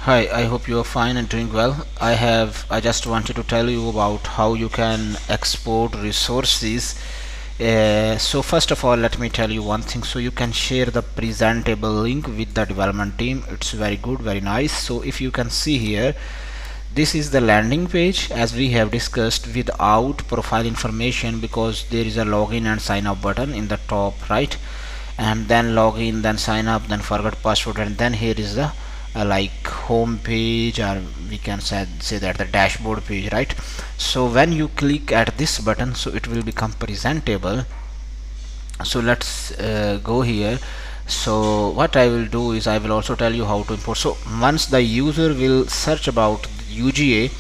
Hi, I hope you are fine and doing well. I just wanted to tell you about how you can export resources. So first of all, let me tell you one thing. So you can share the presentable link with the development team. It's very good, very nice. So if you can see here, this is the landing page as we have discussed without profile information, because there is a login and sign up button in the top right, and then login, then sign up, then forget password, and then here is the like home page, or we can say that the dashboard page, right? So when you click at this button, so it will become presentable. So let's go here. So what I will do is I will also tell you how to import. So once the user will search about UGA,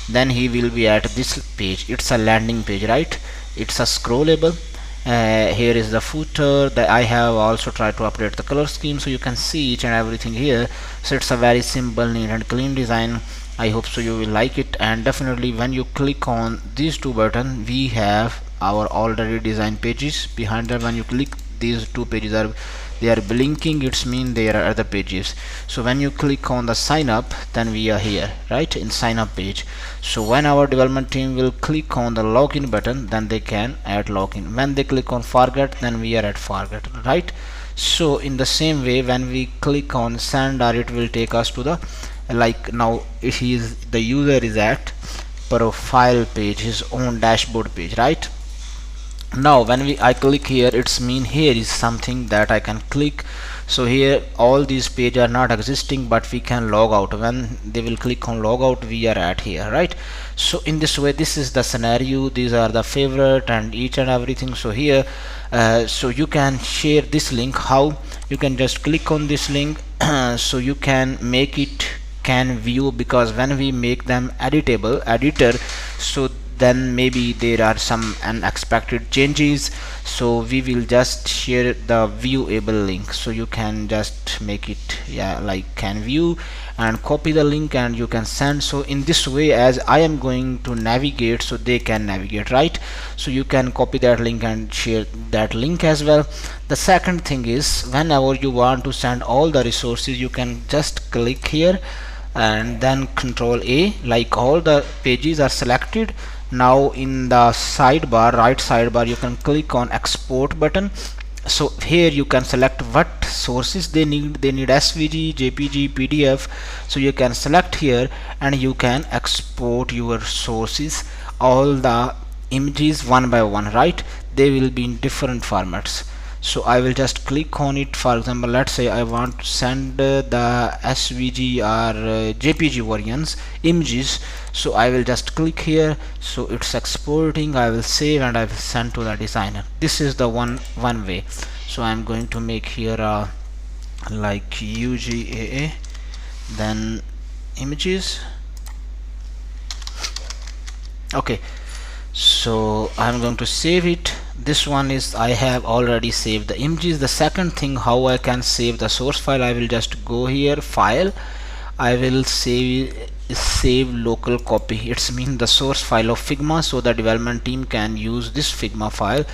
then he will be at this page. It's a landing page, right? It's a scrollable. Here is the footer that I have also tried to update the color scheme, so you can see each and everything here. So it's a very simple, neat and clean design. I hope so you will like it. And definitely when you click on these two buttons, we have our already designed pages behind them. When you click, these two pages they are blinking, it's mean there are other pages. So when you click on the sign up, then we are here, right, in sign up page. So when our development team will click on the login button, then they can add login. When they click on forget, then we are at forget, right? So in the same way, when we click on send, or it will take us to the, like now the user is at profile page, his own dashboard page, right? Now when I click here, it's mean here is something that I can click. So here all these pages are not existing, but we can log out. When they will click on log out, we are at here, right? So in this way, this is the scenario. These are the favorite and each and everything. So here so you can share this link. How? You can just click on this link so you can make it can view, because when we make them editable editor, so then maybe there are some unexpected changes, so we will just share the viewable link. So you can just make it, yeah, like can view, and copy the link and you can send. So in this way, as I am going to navigate, so they can navigate, right? So you can copy that link and share that link as well. The second thing is, whenever you want to send all the resources, you can just click here and then Control A, like all the pages are selected. Now in the sidebar, right sidebar, you can click on export button. So here you can select what sources they need. They need SVG, JPG, PDF. So you can select here and you can export your sources, all the images one by one, right? They will be in different formats. So I will just click on it. For example, let's say I want to send the SVG or JPG variants images. So I will just click here. So it's exporting. I will save and I will send to the designer. This is the one way. So I'm going to make here a like UGA, then images. Okay, so I'm going to save it. This one is, I have already saved the images. The second thing, how I can save the source file, I will just go here, file, I will save local copy. It's mean the source file of Figma, so the development team can use this Figma file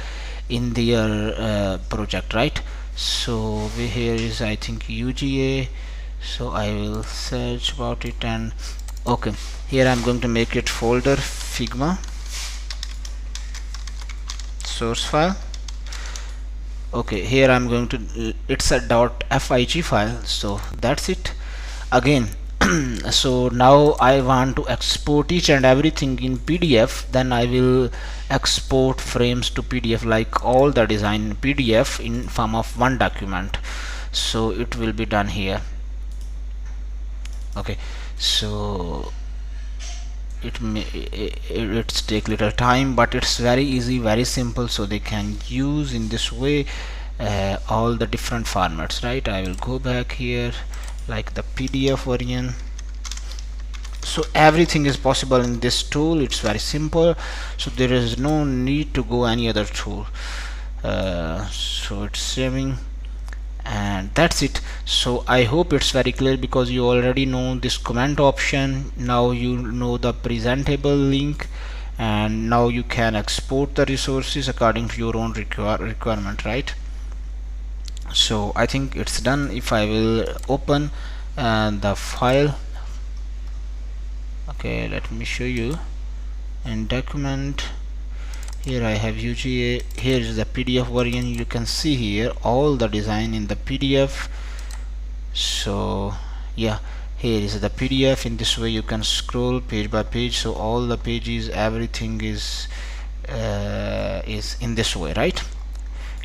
in their project, right? So here is, I think, UGA. So I will search about it, and okay, here I'm going to make it folder Figma source file. Okay, here I'm going to, it's a .fig file. So that's it again. So now I want to export each and everything in PDF. Then I will export frames to PDF, like all the design in PDF in form of one document. So it will be done here. Okay, so it's take little time, but it's very easy, very simple. So they can use in this way all the different formats, right? I will go back here, like the PDF variant. So everything is possible in this tool. It's very simple, so there is no need to go any other tool. So it's saving, and that's it. So I hope it's very clear, because you already know this comment option. Now you know the presentable link, and now you can export the resources according to your own requirement, right? So I think it's done. If I will open the file Okay, let me show you. In document, here I have UGA. Here is the PDF version. You can see here all the design in the PDF. So yeah, here is the PDF. In this way you can scroll page by page, so all the pages, everything is in this way, right?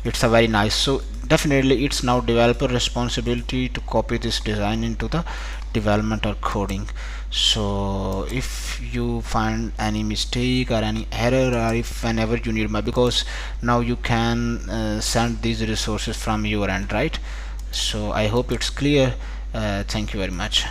It's a very nice. So definitely it's now developer responsibility to copy this design into the development or coding. So if you find any mistake or any error, or if whenever you need because now you can send these resources from your end, right? So I hope it's clear. Thank you very much.